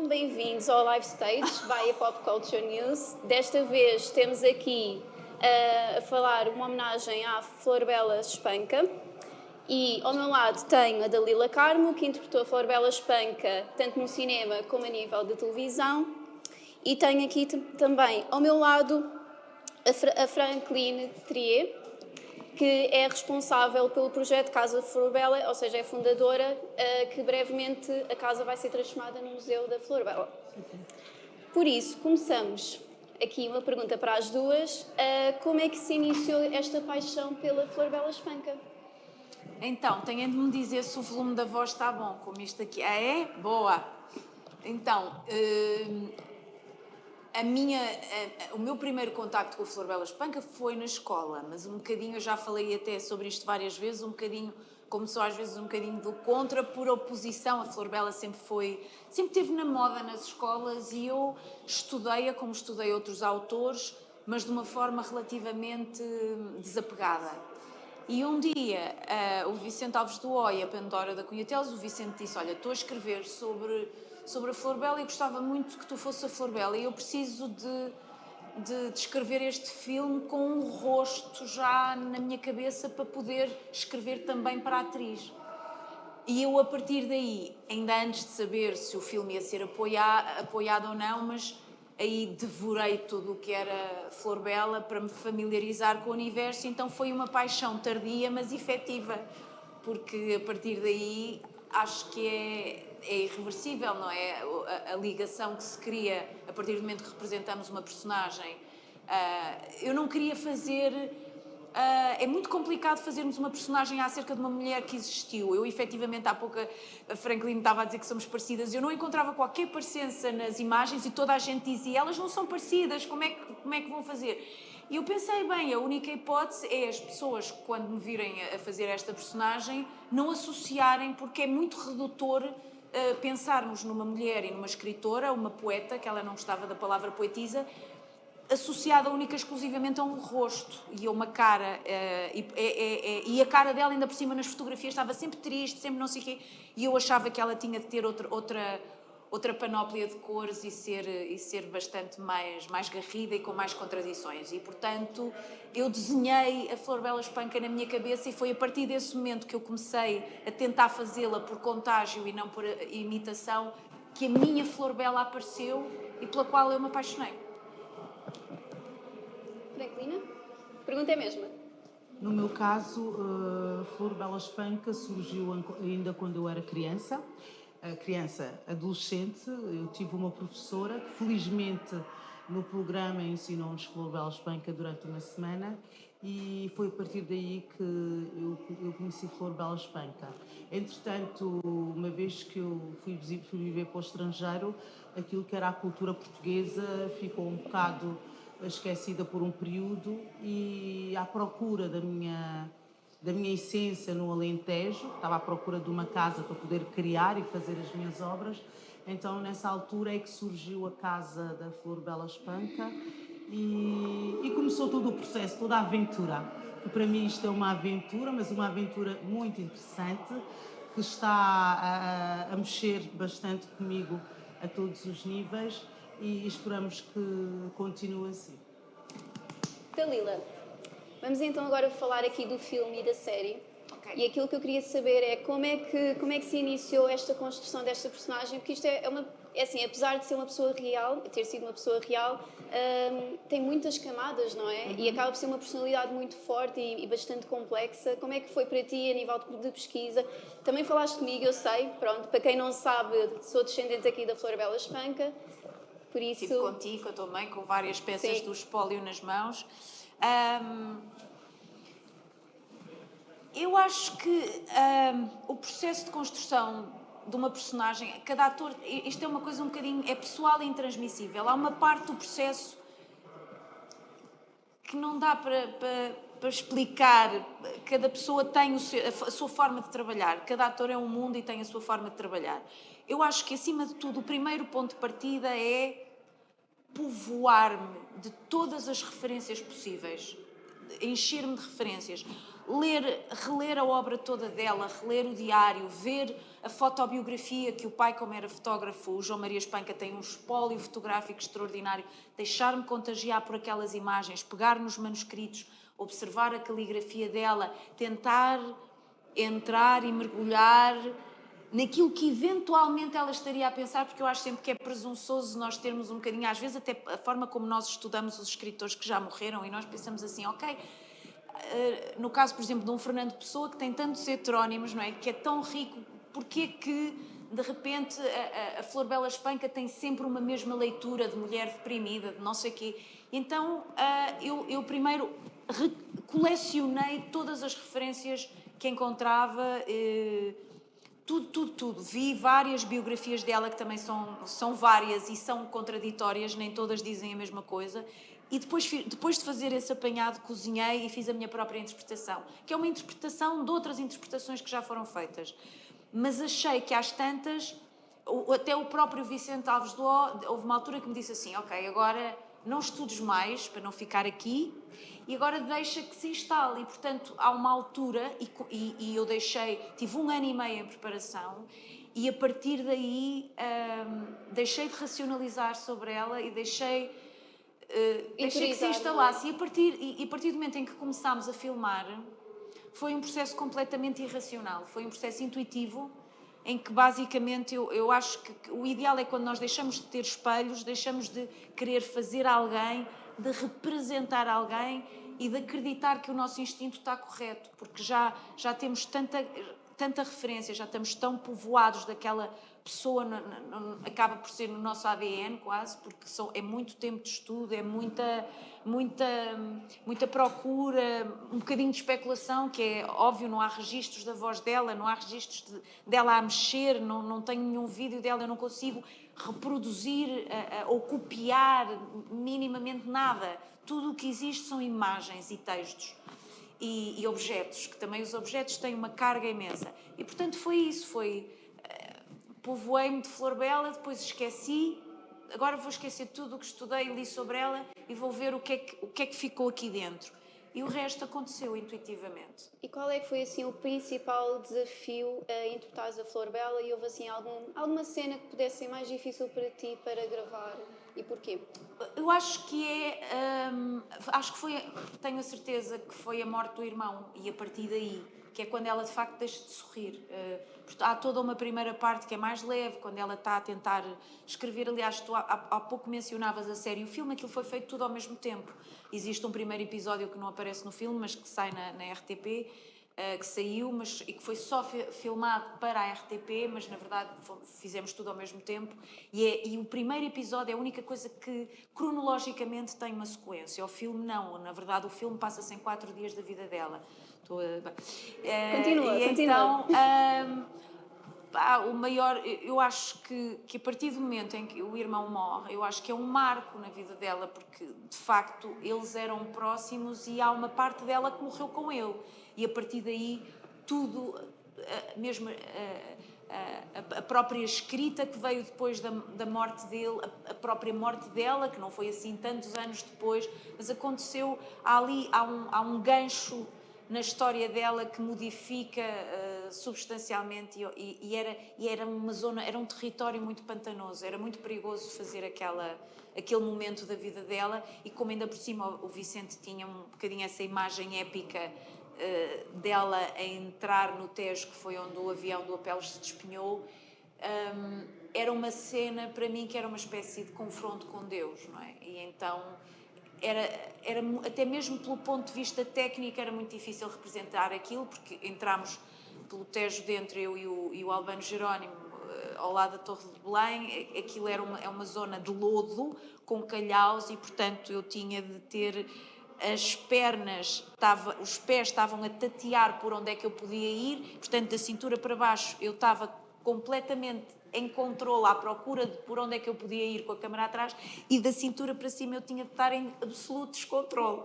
bem-vindos ao Live Stage by Pop Culture News. Desta vez temos aqui a falar uma homenagem à Florbela Espanca. E ao meu lado tenho a Dalila Carmo, que interpretou a Florbela Espanca tanto no cinema como a nível de televisão. E tenho aqui também ao meu lado a Franklin Trier, que é responsável pelo projeto Casa Florbela, ou seja, é fundadora, que brevemente a casa vai ser transformada no Museu da Florbela. Por isso, começamos aqui uma pergunta para as duas. Como é que se iniciou esta paixão pela Florbela Espanca? Então, tenho de me dizer se o volume da voz está bom, como isto aqui. Ah, é? Boa! Então, o meu primeiro contacto com a Florbela Espanca foi na escola, mas um bocadinho, eu já falei até sobre isto várias vezes, um bocadinho, começou às vezes um bocadinho do contra, por oposição. A Florbela sempre esteve na moda nas escolas e eu estudei-a como estudei outros autores, mas de uma forma relativamente desapegada. E um dia, o Vicente Alves do Oia, a Pandora da Cunha Teles, o Vicente disse: olha, estou a escrever sobre a Florbela e gostava muito que tu fosse a Florbela e eu preciso de escrever este filme com um rosto já na minha cabeça para poder escrever também para a atriz. E eu, a partir daí, ainda antes de saber se o filme ia ser apoiado ou não, mas aí devorei tudo o que era Florbela para me familiarizar com o universo. Então foi uma paixão tardia, mas efetiva, porque a partir daí acho que é irreversível, não é? A ligação que se cria a partir do momento que representamos uma personagem. Eu não queria fazer... é muito complicado fazermos uma personagem acerca de uma mulher que existiu. Eu, efetivamente, há pouco a Franklin estava a dizer que somos parecidas. Eu não encontrava qualquer parecença nas imagens e toda a gente dizia: elas não são parecidas, como é que vão fazer? E eu pensei, bem, a única hipótese é as pessoas, quando me virem a fazer esta personagem, não associarem, porque é muito redutor pensarmos numa mulher e numa escritora, uma poeta, que ela não gostava da palavra poetisa, associada única e exclusivamente a um rosto e a uma cara, e a cara dela ainda por cima nas fotografias estava sempre triste, sempre não sei o quê, e eu achava que ela tinha de ter outra panóplia de cores e ser bastante mais garrida e com mais contradições, e portanto eu desenhei a Florbela Espanca na minha cabeça e foi a partir desse momento que eu comecei a tentar fazê-la por contágio e não por imitação, que a minha Florbela apareceu e pela qual eu me apaixonei. Franklina? Pergunta é a mesma. No meu caso, Florbela Espanca surgiu ainda quando eu era criança, adolescente. Eu tive uma professora que felizmente no programa ensinou-nos Florbela Espanca durante uma semana e foi a partir daí que eu conheci Florbela Espanca. Entretanto, uma vez que eu fui viver para o estrangeiro, aquilo que era a cultura portuguesa ficou um bocado esquecida por um período, e à procura da minha essência no Alentejo, estava à procura de uma casa para poder criar e fazer as minhas obras. Então nessa altura é que surgiu a Casa da Florbela Espanca e começou todo o processo, toda a aventura, que para mim isto é uma aventura, mas uma aventura muito interessante, que está a mexer bastante comigo a todos os níveis, e esperamos que continue assim. Dalila, vamos então agora falar aqui do filme e da série. Okay. E aquilo que eu queria saber é como é que se iniciou esta construção desta personagem, porque isto é assim, apesar de ser uma pessoa real, ter sido uma pessoa real, tem muitas camadas, não é? E acaba por ser uma personalidade muito forte e bastante complexa. Como é que foi para ti a nível de pesquisa? Também falaste comigo, eu sei, pronto, para quem não sabe, sou descendente aqui da Florbela Espanca. Por isso... Estive contigo, com a tua mãe, com várias peças do espólio nas mãos. Eu acho que o processo de construção de uma personagem, cada ator, isto é uma coisa um bocadinho, é pessoal e intransmissível. Há uma parte do processo que não dá para explicar. Cada pessoa tem a sua forma de trabalhar. Cada ator é um mundo e tem a sua forma de trabalhar. Eu acho que, acima de tudo, o primeiro ponto de partida é povoar-me de todas as referências possíveis. encher-me de referências. Reler a obra toda dela, reler o diário, ver a fotobiografia que o pai, como era fotógrafo, o João Maria Espanca, tem um espólio fotográfico extraordinário, deixar-me contagiar por aquelas imagens, pegar nos manuscritos, observar a caligrafia dela, tentar entrar e mergulhar naquilo que eventualmente ela estaria a pensar, porque eu acho sempre que é presunçoso nós termos um bocadinho, às vezes até a forma como nós estudamos os escritores que já morreram, e nós pensamos assim, ok, no caso, por exemplo, de um Fernando Pessoa, que tem tantos heterónimos, não é? Que é tão rico, porque que, de repente, a Flor Bela Espanca tem sempre uma mesma leitura de mulher deprimida, de não sei o quê. Então, eu primeiro colecionei todas as referências que encontrava, tudo. Vi várias biografias dela, que também são várias e são contraditórias, nem todas dizem a mesma coisa. E depois de fazer esse apanhado, cozinhei e fiz a minha própria interpretação, que é uma interpretação de outras interpretações que já foram feitas. Mas achei que às tantas, até o próprio Vicente Alves do O, houve uma altura que me disse assim, ok, agora não estudes mais, para não ficar aqui, e agora deixa que se instale. E, portanto, há uma altura, e eu tive 1 ano e meio em preparação, e a partir daí deixei de racionalizar sobre ela e deixei que se instalasse. E a partir do momento em que começámos a filmar, foi um processo completamente irracional, foi um processo intuitivo, em que basicamente eu acho que o ideal é quando nós deixamos de ter espelhos, deixamos de querer fazer alguém, de representar alguém e de acreditar que o nosso instinto está correto, porque já temos tanta referência, já estamos tão povoados daquela pessoa, acaba por ser no nosso ADN quase, porque é muito tempo de estudo, é muita procura, um bocadinho de especulação, que é óbvio, não há registros da voz dela, não há registros dela a mexer, não tenho nenhum vídeo dela, eu não consigo reproduzir ou copiar minimamente nada. Tudo o que existe são imagens e textos. E objetos, que também os objetos têm uma carga imensa. E, portanto, foi isso, povoei-me de Flor Bela, depois esqueci, agora vou esquecer tudo o que estudei e li sobre ela e vou ver o que é que ficou aqui dentro. E o resto aconteceu intuitivamente. E qual é que foi assim o principal desafio a interpretares a Flor Bela, e houve assim alguma cena que pudesse ser mais difícil para ti para gravar, e porquê? Eu acho que tenho a certeza que foi a morte do irmão, e a partir daí, que é quando ela de facto deixa de sorrir. Há toda uma primeira parte que é mais leve, quando ela está a tentar escrever. Aliás, tu há pouco mencionavas a série, o filme, aquilo foi feito tudo ao mesmo tempo. Existe um primeiro episódio que não aparece no filme, mas que sai na RTP, que saiu, e que foi só filmado para a RTP, mas na verdade fizemos tudo ao mesmo tempo. E o primeiro episódio é a única coisa que cronologicamente tem uma sequência. O filme não, na verdade o filme passa-se em 4 dias da vida dela. Continua. Então, o maior, eu acho que a partir do momento em que o irmão morre, eu acho que é um marco na vida dela, porque de facto eles eram próximos e há uma parte dela que morreu com ele, e a partir daí tudo, mesmo a própria escrita que veio depois da morte dele, a própria morte dela, que não foi assim tantos anos depois, mas aconteceu, há um gancho na história dela que modifica substancialmente, e era uma zona, era um território muito pantanoso, era muito perigoso fazer aquele momento da vida dela, e como ainda por cima o Vicente tinha um bocadinho essa imagem épica dela a entrar no Tejo, que foi onde o avião do Apeles se despenhou, era uma cena para mim que era uma espécie de confronto com Deus, não é? E então era até mesmo pelo ponto de vista técnico era muito difícil representar aquilo, porque entramos pelo Tejo dentro, eu e o Albano Jerónimo, ao lado da Torre de Belém. Aquilo é uma zona de lodo com calhaus, e portanto eu tinha de ter as pernas, os pés estavam a tatear por onde é que eu podia ir, portanto da cintura para baixo eu estava completamente em controle, à procura de por onde é que eu podia ir com a câmara atrás, e da cintura para cima eu tinha de estar em absoluto descontrole.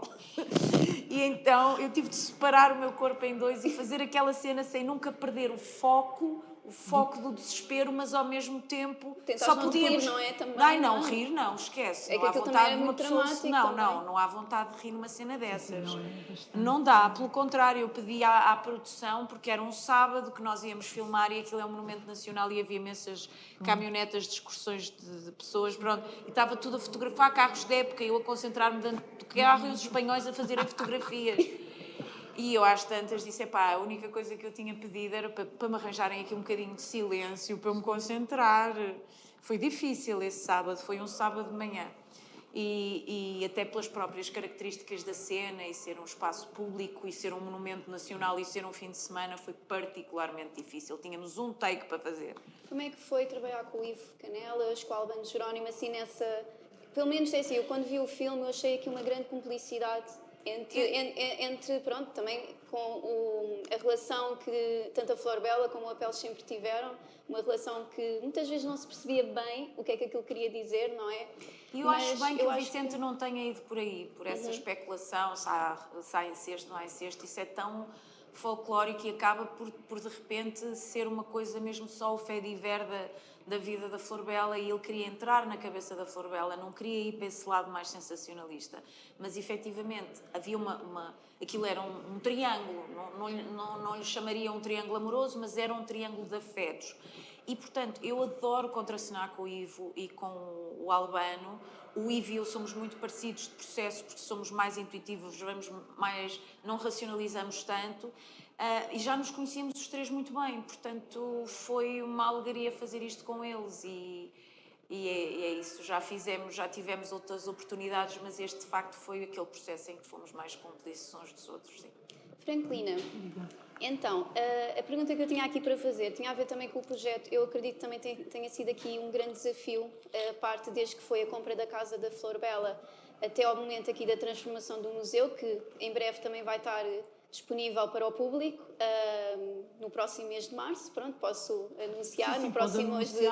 E então eu tive de separar o meu corpo em dois e fazer aquela cena sem nunca perder o foco o foco do desespero, mas ao mesmo tempo Tentaste só não podíamos... rir, não é? Também, Ai, não, não é? rir não, esquece. É Não que há aquilo também vontade é de uma muito pessoa... dramático Não, também. não há vontade de rir numa cena dessas. Não é bastante. Não dá, pelo contrário, eu pedi à produção, porque era um sábado que nós íamos filmar e aquilo é um monumento nacional e havia imensas caminhonetas de excursões de pessoas, pronto, e estava tudo a fotografar carros de época, eu a concentrar-me dentro do carro e os espanhóis a fazerem fotografias. E eu às tantas disse, a única coisa que eu tinha pedido era para me arranjarem aqui um bocadinho de silêncio, para eu me concentrar. Foi difícil esse sábado, foi um sábado de manhã. E até pelas próprias características da cena e ser um espaço público e ser um monumento nacional e ser um fim de semana foi particularmente difícil. Tínhamos um take para fazer. Como é que foi trabalhar com o Ivo Canelas, com o Albano Jerónimo, assim nessa... Pelo menos é assim, eu quando vi o filme eu achei aqui uma grande cumplicidade entre pronto, também com a relação que tanto a Flor Bela como o Apel sempre tiveram, uma relação que muitas vezes não se percebia bem o que é que aquilo queria dizer, não é? E eu acho bem que o Vicente não tenha ido por aí, por essa especulação, se há incesto, não há incesto, isso é tão folclórico e acaba por de repente ser uma coisa mesmo só o fait-divers da vida da Flor Bela, e ele queria entrar na cabeça da Flor Bela, não queria ir para esse lado mais sensacionalista, mas efetivamente havia aquilo era um triângulo, não lhe chamaria um triângulo amoroso, mas era um triângulo de afetos. E, portanto, eu adoro contracenar com o Ivo e com o Albano. O Ivo e eu somos muito parecidos de processo, porque somos mais intuitivos, não racionalizamos tanto. E já nos conhecíamos os três muito bem, portanto, foi uma alegria fazer isto com eles. E é isso, já tivemos outras oportunidades, mas este, de facto, foi aquele processo em que fomos mais cúmplices uns dos outros, sim. Franklina, então, a pergunta que eu tinha aqui para fazer tinha a ver também com o projeto. Eu acredito que também tenha sido aqui um grande desafio, a parte desde que foi a compra da Casa da Flor Bela até ao momento aqui da transformação do museu, que em breve também vai estar disponível para o público no próximo mês de março. Pronto, posso anunciar, sim, no próximo mês de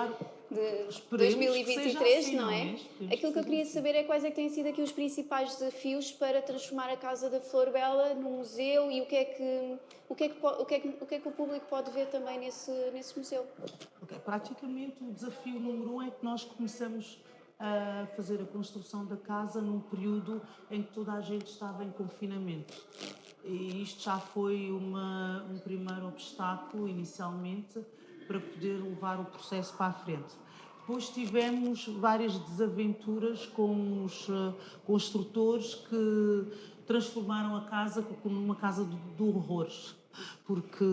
Esperemos 2023, assim, não é? Aquilo que eu queria saber é quais é que têm sido aqui os principais desafios para transformar a Casa da Flor Bela num museu e o que é que o público pode ver também nesse museu. Okay. Praticamente o desafio número 1 é que nós começamos a fazer a construção da casa num período em que toda a gente estava em confinamento. E isto já foi um primeiro obstáculo, inicialmente, para poder levar o processo para a frente. Depois tivemos várias desaventuras com os construtores que transformaram a casa como uma casa de horrores, porque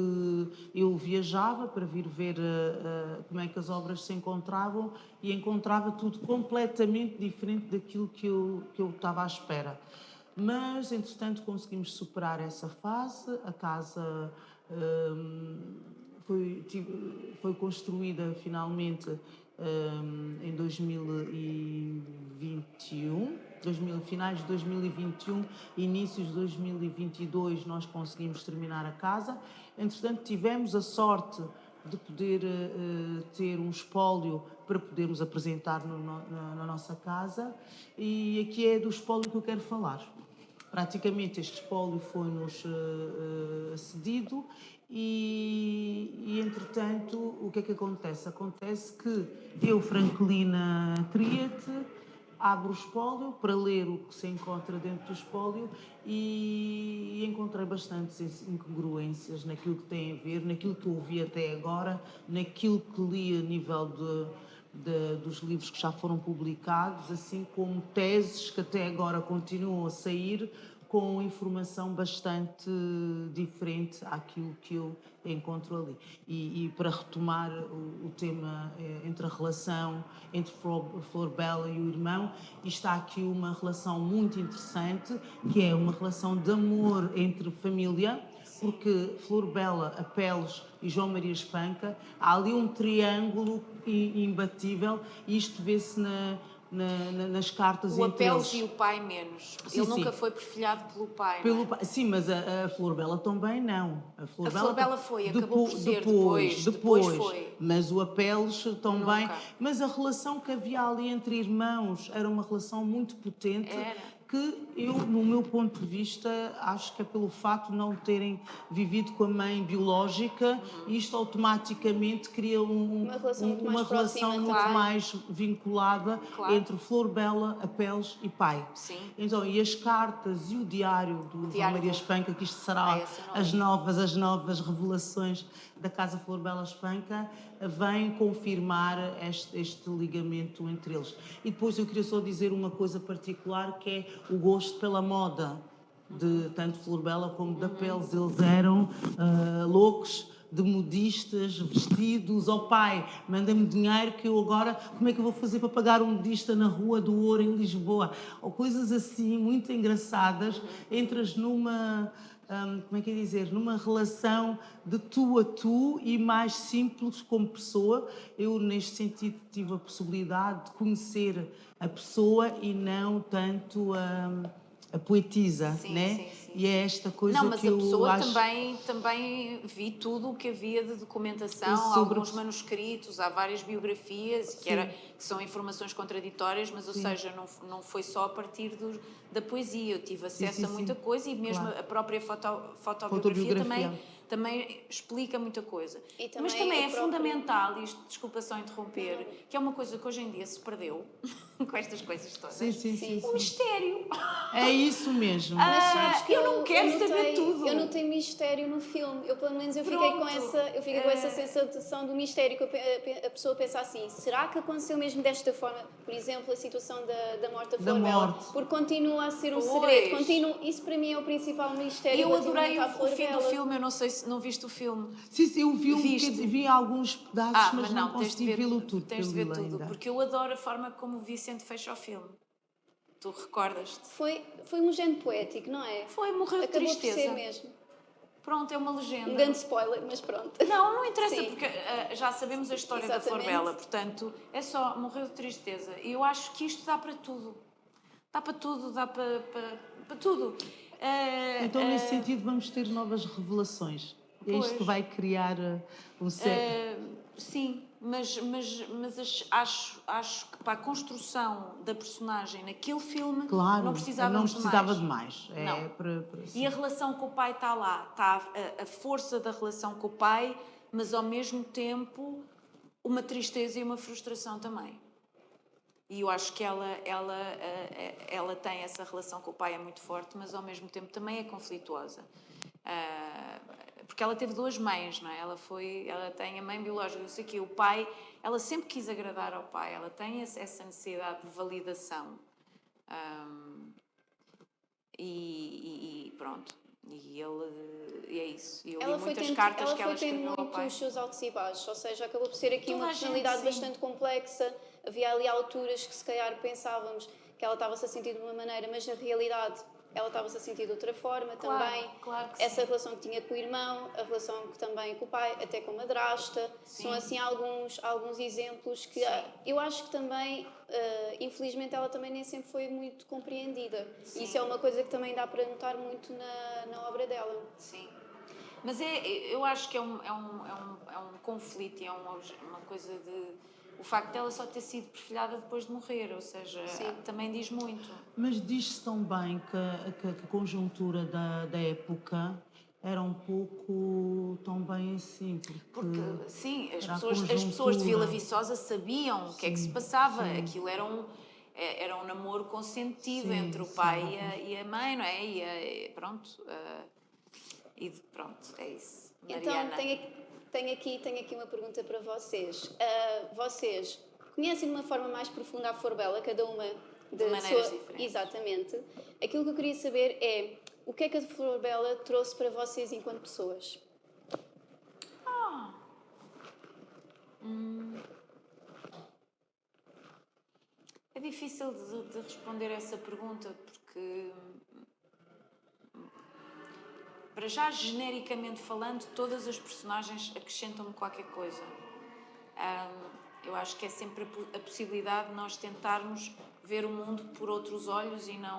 eu viajava para vir ver como é que as obras se encontravam e encontrava tudo completamente diferente daquilo que eu estava à espera. Mas, entretanto, conseguimos superar essa fase. A casa foi construída finalmente em 2021, finais de 2021, inícios de 2022, nós conseguimos terminar a casa. Entretanto, tivemos a sorte de poder ter um espólio para podermos apresentar na nossa casa, e aqui é do espólio que eu quero falar. Praticamente este espólio foi-nos cedido e, entretanto, o que é que acontece? Acontece que eu, Franklina Triete, abro o espólio para ler o que se encontra dentro do espólio e encontrei bastantes incongruências naquilo que tem a ver, naquilo que eu ouvi até agora, naquilo que li a nível dos livros que já foram publicados, assim como teses que até agora continuam a sair com informação bastante diferente àquilo que eu encontro ali. E para retomar o tema entre a relação entre Flor Bela e o irmão, está aqui uma relação muito interessante, que é uma relação de amor entre família, porque Flor Bela, Apeles e João Maria Espanca, há ali um triângulo imbatível, e isto vê-se nas cartas o entre eles. O Apeles e o pai menos. Sim, ele nunca foi perfilhado pelo pai, Sim, mas a Flor Bela também não. A Flor Bela foi, acabou por ser depois foi. Mas o Apeles também. Nunca. Mas a relação que havia ali entre irmãos era uma relação muito potente. que eu, no meu ponto de vista, acho que é pelo facto de não terem vivido com a mãe biológica, isto automaticamente cria Uma relação muito mais uma relação próxima muito também. mais vinculada Claro. entre Flor Bela, Apeles e pai. Sim. Então, e as cartas e o diário do João diário Maria do- Espanca, que isto será esse eu não li. as novas revelações da Casa Flor Bela Espanca, vêm confirmar este ligamento entre eles. E depois eu queria só dizer uma coisa particular, que é o gosto pela moda de tanto Flor Bela como da Peles. Eles eram loucos de modistas, vestidos. Ó pai, manda-me dinheiro que eu agora, como é que eu vou fazer para pagar um modista na Rua do Ouro em Lisboa? Ou coisas assim muito engraçadas. Entras numa, como é que é dizer, numa relação de tu a tu e mais simples como pessoa. Eu, neste sentido, tive a possibilidade de conhecer a pessoa e não tanto a poetisa, Sim, né? sim, sim, E é esta coisa Não, mas que a eu pessoa acho... também vi tudo o que havia de documentação, Sobre- alguns manuscritos, há várias biografias, que são informações contraditórias, mas, ou Sim. seja, não foi só a partir da poesia. Eu tive acesso sim, a muita sim. coisa e mesmo Claro. a própria fotobiografia Fotobiografia. também explica muita coisa. E Mas também também o é próprio- fundamental, isto, desculpa só interromper, que é uma coisa que hoje em dia se perdeu, com estas coisas todas, Sim, sim, sim. o mistério. É isso mesmo. Mas sabes que eu não quero notei, saber tudo. Eu notei mistério no filme. Eu, pelo menos, eu fiquei com Pronto. essa sensação do mistério, que a pessoa pensa assim, será que aconteceu mesmo desta forma? Por exemplo, a situação da morte da Flor Bela. morte. Porque continua a ser um Pois. segredo. Isso, para mim, é o principal mistério E eu adorei relativamente à o Flor fim do Bela. filme, eu não sei se não viste o filme. Sim, sim, eu vi, Viste? vi alguns pedaços, mas não tens de consegui vê-lo tudo tens de ver pelo tudo, ainda. porque eu adoro a forma como o Vicente fecha o filme. Tu recordas-te? Foi um género poético, não é? Foi, morreu de Acabou tristeza. por ser mesmo. Pronto, é uma legenda. Um grande spoiler, mas pronto. Não interessa, Sim. porque já sabemos a história da Flor Exatamente. Bela, portanto, é só morreu de tristeza. E eu acho que isto dá para tudo. Dá para tudo, dá para tudo. Então, nesse sentido, vamos ter novas revelações. É isto que Pois. vai criar um Sim, mas acho que para a construção da personagem naquele filme Claro, não precisávamos precisava de de mais. mais. Não. Para E a relação com o pai está lá, está a força da relação com o pai, mas ao mesmo tempo uma tristeza e uma frustração também. E eu acho que ela tem essa relação com o pai, é muito forte, mas ao mesmo tempo também é conflituosa. Porque ela teve duas mães, não é? Ela tem a mãe biológica, eu sei que o pai, ela sempre quis agradar ao pai, ela tem essa necessidade de validação. E pronto. E é isso. E eu li muitas cartas que ela escreveu ao pai. Muito os seus altos e baixos, ou seja, acabou por ser aqui Toda uma a gente, personalidade sim. bastante complexa. Havia ali alturas que se calhar pensávamos que ela estava-se a sentir de uma maneira, mas na realidade ela estava-se a sentir de outra forma também. Claro que Essa sim. relação que tinha com o irmão, a relação que também com o pai, até com a madrasta. Sim. São assim alguns exemplos que eu acho que também, infelizmente, ela também nem sempre foi muito compreendida. Sim. Isso é uma coisa que também dá para notar muito na obra dela. Sim. Mas eu acho que é um conflito, é uma coisa de... O facto dela só ter sido perfilhada depois de morrer, ou seja, também diz muito. Mas diz-se tão bem que a conjuntura da época era um pouco tão bem assim, Porque, sim, as era a pessoas de Vila conjuntura. Viçosa sabiam o que é que se passava. Aquilo era um namoro consentido Sim, entre o sim. pai e a mãe, não é? Pronto, é isso. Mariana. Então, tenho aqui uma pergunta para vocês. Vocês conhecem de uma forma mais profunda a Flor Bela, cada uma de maneiras diferentes. Exatamente. Aquilo que eu queria saber é o que é que a Flor Bela trouxe para vocês enquanto pessoas? É difícil de responder essa pergunta porque, para já, genericamente falando, todas as personagens acrescentam-me qualquer coisa. Eu acho que é sempre a possibilidade de nós tentarmos ver o mundo por outros olhos e não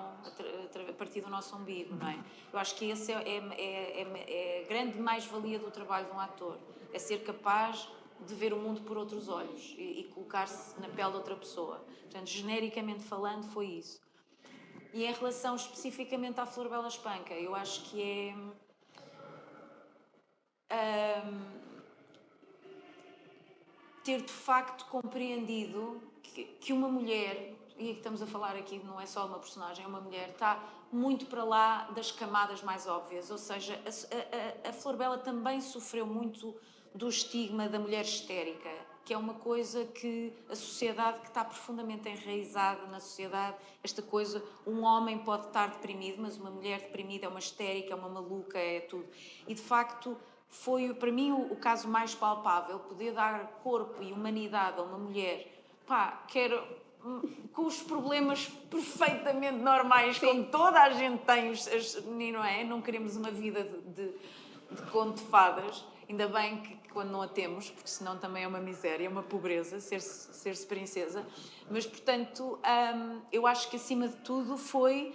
a partir do nosso umbigo, não é? Eu acho que essa é a grande mais-valia do trabalho de um ator, é ser capaz de ver o mundo por outros olhos e colocar-se na pele de outra pessoa. Portanto, genericamente falando, foi isso. E em relação especificamente à Florbela Espanca, eu acho que é ter de facto compreendido que uma mulher, e estamos a falar aqui, não é só uma personagem, é uma mulher, está muito para lá das camadas mais óbvias, ou seja, a Florbela também sofreu muito do estigma da mulher histérica, que é uma coisa que a sociedade, que está profundamente enraizada na sociedade, esta coisa, um homem pode estar deprimido, mas uma mulher deprimida é uma histérica, é uma maluca, é tudo. E de facto foi para mim o caso mais palpável, poder dar corpo e humanidade a uma mulher, pá, com os problemas perfeitamente normais, como toda a gente tem, não é? Não queremos uma vida de conto de fadas, ainda bem que quando não a temos, porque senão também é uma miséria, é uma pobreza ser-se princesa, mas portanto eu acho que acima de tudo foi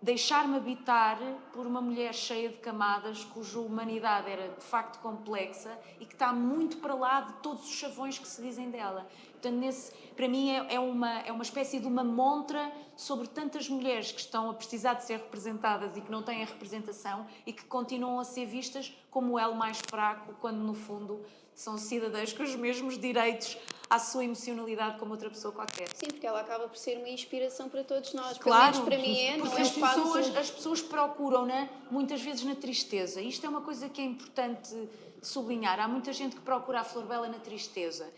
deixar-me habitar por uma mulher cheia de camadas, cuja humanidade era de facto complexa e que está muito para lá de todos os chavões que se dizem dela. Portanto, para mim é uma espécie de uma montra sobre tantas mulheres que estão a precisar de ser representadas e que não têm a representação e que continuam a ser vistas como o elo mais fraco, quando no fundo são cidadãs com os mesmos direitos à sua emocionalidade como outra pessoa qualquer. Sim, porque ela acaba por ser uma inspiração para todos nós. Claro, pelo menos para mim é, não porque é fácil. as pessoas procuram-na muitas vezes na tristeza. Isto é uma coisa que é importante sublinhar. Há muita gente que procura a Florbela na tristeza.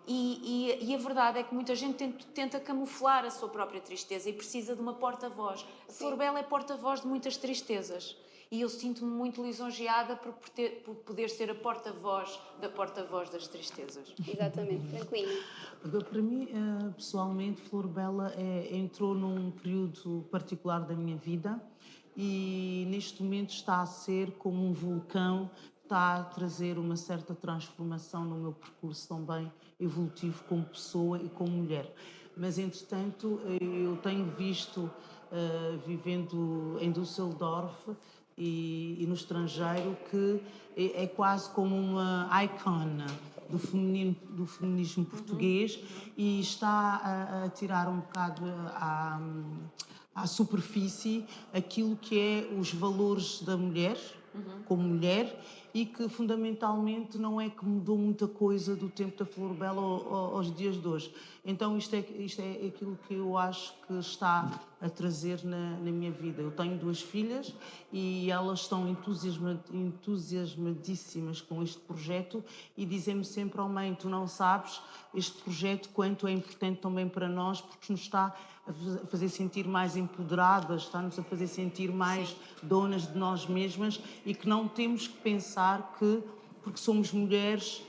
E a verdade é que muita gente tenta camuflar a sua própria tristeza e precisa de uma porta-voz. A Florbela é porta-voz de muitas tristezas. E eu sinto-me muito lisonjeada por poder ser a porta-voz da porta-voz das tristezas. Exatamente, Franklina. Para mim, pessoalmente, Florbela entrou num período particular da minha vida e neste momento está a ser como um vulcão, está a trazer uma certa transformação no meu percurso também evolutivo como pessoa e como mulher. Mas, entretanto, eu tenho visto, vivendo em Düsseldorf e no estrangeiro, que é quase como uma icon do feminismo português e está a tirar um bocado à superfície aquilo que é os valores da mulher, como mulher, e que fundamentalmente não é que mudou muita coisa do tempo da Florbela aos dias de hoje. Então isto é aquilo que eu acho que está a trazer na minha vida. Eu tenho 2 filhas e elas estão entusiasmadíssimas com este projeto e dizem-me sempre: oh mãe, tu não sabes este projeto quanto é importante também para nós, porque nos está a fazer sentir mais empoderadas, está-nos a fazer sentir mais donas de nós mesmas e que não temos que pensar que, porque somos mulheres,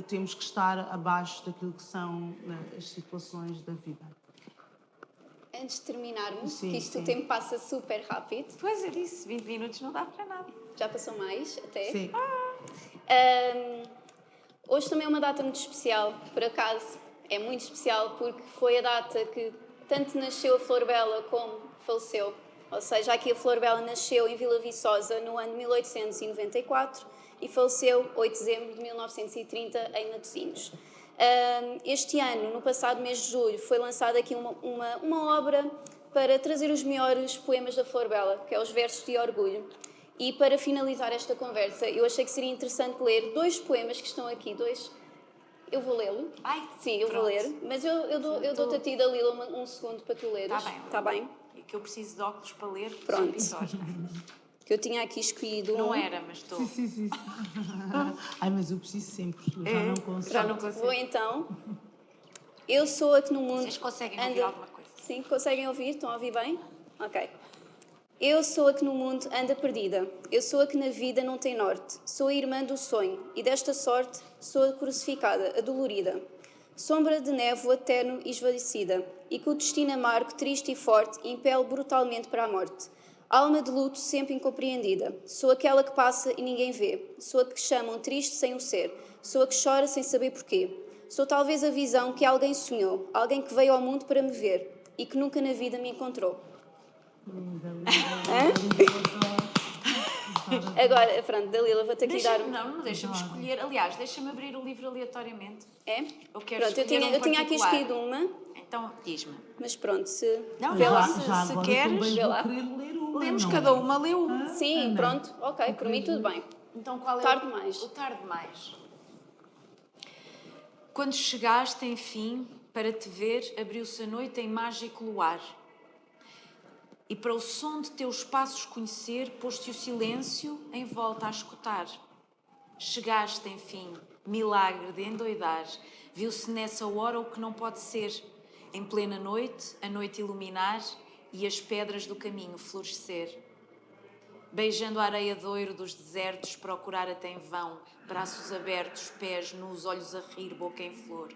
temos que estar abaixo daquilo que são as situações da vida. Antes de terminarmos, que isto o tempo passa super rápido. Pois eu disse, 20 minutos não dá para nada. Já passou mais, até. Sim. Hoje também é uma data muito especial, por acaso. É muito especial porque foi a data que tanto nasceu a Florbela como faleceu. Ou seja, aqui a Florbela nasceu em Vila Viçosa no ano de 1894 e faleceu 8 de dezembro de 1930 em Matosinhos. Este ano, no passado mês de julho, foi lançada aqui uma obra para trazer os melhores poemas da Florbela, que é os Versos de Orgulho. E para finalizar esta conversa, eu achei que seria interessante ler 2 poemas que estão aqui, 2. Eu vou lê-lo. Ai, sim, eu vou ler. Mas eu dou-te a ti, Dalila, um segundo para tu leres. Está bem. Está bem? É que eu preciso de óculos para ler. Pronto. Episódio. Que eu tinha aqui escolhido Não era, mas estou. Sim. Ai, mas eu preciso sempre, eu já não consigo. Já não consigo. Vou então. Eu sou a que no mundo... Vocês conseguem ouvir alguma coisa? Sim, conseguem ouvir? Estão a ouvir bem? Ok. Eu sou a que no mundo anda perdida. Eu sou a que na vida não tem norte. Sou a irmã do sonho e desta sorte sou a crucificada, a dolorida. Sombra de névoa terno e esvaecida e que o destino amargo, triste e forte, impele brutalmente para a morte. Alma de luto sempre incompreendida. Sou aquela que passa e ninguém vê. Sou a que chamam triste sem o ser. Sou a que chora sem saber porquê. Sou talvez a visão que alguém sonhou, alguém que veio ao mundo para me ver e que nunca na vida me encontrou. Agora, pronto, Dalila, vou-te aqui dar... Não, deixa-me escolher. Aliás, deixa-me abrir o livro aleatoriamente. É? Eu quero Pronto, escolher eu tinha aqui particular. escolhido uma Então, diz-me. Mas pronto, se... Não, Vê não, lá. se agora queres, também vê vou lá. querer ler uma, lemos não cada é? uma, lê uma. Ah, Sim, Ana, pronto, ok, por mim tudo bem. Então, qual é Tarde demais. o tarde demais? Quando chegaste, enfim, para te ver, abriu-se a noite em mágico luar. E para o som de teus passos conhecer, pôs-te o silêncio em volta a escutar. Chegaste, enfim, milagre de endoidar, viu-se nessa hora o que não pode ser. Em plena noite, a noite iluminar e as pedras do caminho florescer. Beijando a areia de ouro dos desertos, procurar até em vão, braços abertos, pés nus, olhos a rir, boca em flor.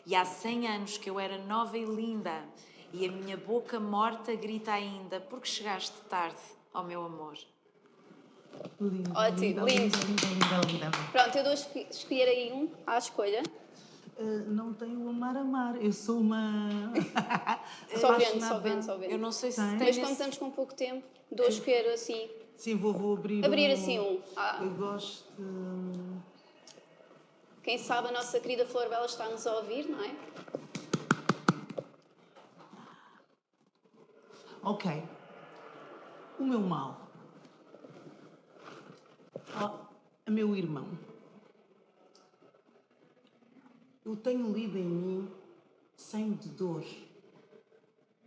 E há 100 anos que eu era nova e linda, e a minha boca morta grita ainda, porque chegaste tarde, ó meu amor. Linda, Ótimo, linda, lindo. linda, linda, linda. Pronto, eu dou a escolher aí um à escolha. Não tenho o amar amar, eu sou uma... Só vendo, apaixonada. só vendo, só vendo. Eu não sei se Tem? tem Mas nesse... como estamos com pouco tempo, dou a escolher assim. Sim, vou abrir Abrir um... assim um. Ah. Eu gosto Quem sabe a nossa querida Flor Bela está-nos a ouvir, não é? Ok. O meu mal. A meu irmão. Eu tenho lido em mim sangue de dor.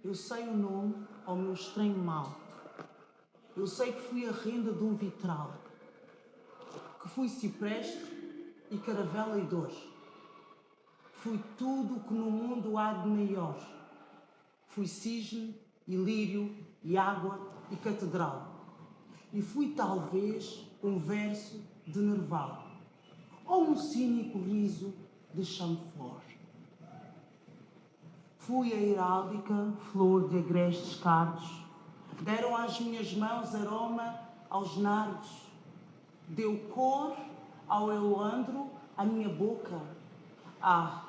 Eu sei o nome ao meu estranho mal. Eu sei que fui a renda de um vitral. Que fui cipreste e caravela e dor. Fui tudo o que no mundo há de maior. Fui cisne e lírio e água e catedral. E fui talvez um verso de Nerval. Ou um cínico riso de chame-flor. Fui a heráldica flor de agrestes cardos. Deram às minhas mãos aroma aos nardos. Deu cor ao eloandro à minha boca. Ah,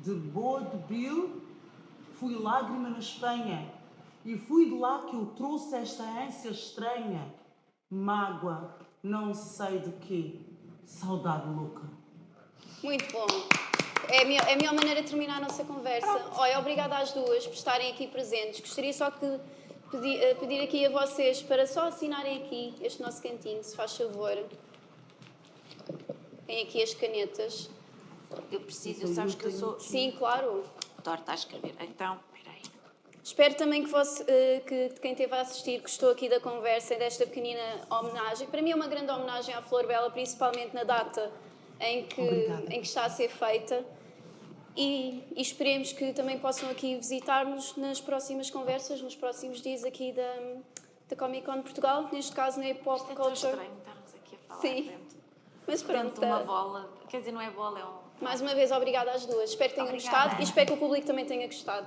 de Baudeville fui lágrima na Espanha. E fui de lá que eu trouxe esta ânsia estranha. Mágoa, não sei de quê. Saudade louca. Muito bom. É a melhor maneira de terminar a nossa conversa. Olha, obrigada às duas por estarem aqui presentes. Gostaria só que pedir aqui a vocês para só assinarem aqui este nosso cantinho, se faz favor. Tem aqui as canetas. Eu preciso, sabes que eu sou... Sim, claro. Torta a escrever. Então, espera aí. Espero também que quem esteve a assistir gostou aqui da conversa e desta pequenina homenagem. Para mim é uma grande homenagem à Flor Bela, principalmente na data em que está a ser feita. E esperemos que também possam aqui visitar-nos nas próximas conversas, nos próximos dias aqui da Comic Con Portugal, neste caso na Hip Hop Isto é tão Culture. estranho estarmos aqui a falar. Sim. Dentro, Mas pronto, dentro de uma bola. Quer dizer, não é bola, é um... mais uma vez obrigada às duas. Espero que tenham Obrigada. gostado e espero que o público também tenha gostado.